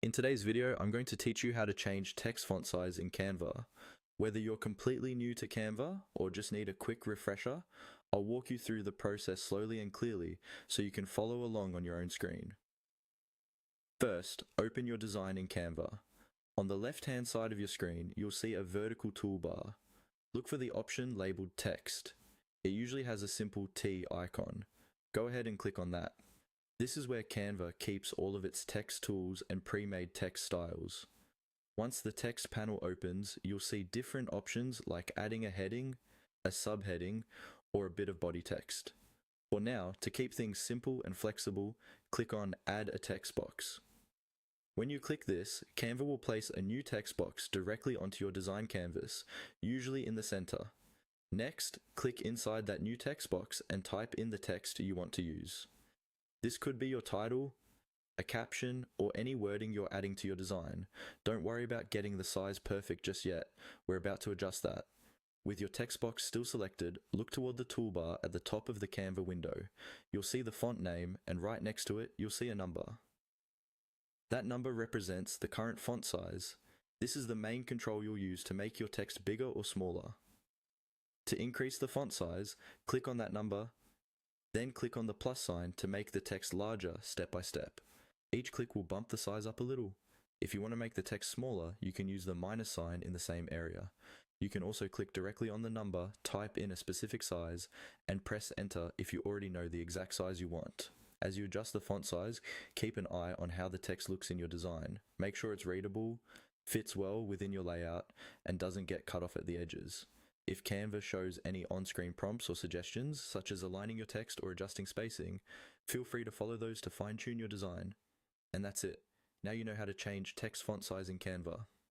In today's video, I'm going to teach you how to change text font size in Canva. Whether you're completely new to Canva or just need a quick refresher, I'll walk you through the process slowly and clearly so you can follow along on your own screen. First, open your design in Canva. On the left-hand side of your screen, you'll see a vertical toolbar. Look for the option labeled Text. It usually has a simple T icon. Go ahead and click on that. This is where Canva keeps all of its text tools and pre-made text styles. Once the text panel opens, you'll see different options like adding a heading, a subheading, or a bit of body text. For now, to keep things simple and flexible, click on Add a text box. When you click this, Canva will place a new text box directly onto your design canvas, usually in the center. Next, click inside that new text box and type in the text you want to use. This could be your title, a caption, or any wording you're adding to your design. Don't worry about getting the size perfect just yet. We're about to adjust that. With your text box still selected, look toward the toolbar at the top of the Canva window. You'll see the font name, and right next to it, you'll see a number. That number represents the current font size. This is the main control you'll use to make your text bigger or smaller. To increase the font size, click on that number, then click on the plus sign to make the text larger step by step. Each click will bump the size up a little. If you want to make the text smaller, you can use the minus sign in the same area. You can also click directly on the number, type in a specific size, and press enter if you already know the exact size you want. As you adjust the font size, keep an eye on how the text looks in your design. Make sure it's readable, fits well within your layout, and doesn't get cut off at the edges. If Canva shows any on-screen prompts or suggestions, such as aligning your text or adjusting spacing, feel free to follow those to fine-tune your design. And that's it. Now you know how to change text font size in Canva.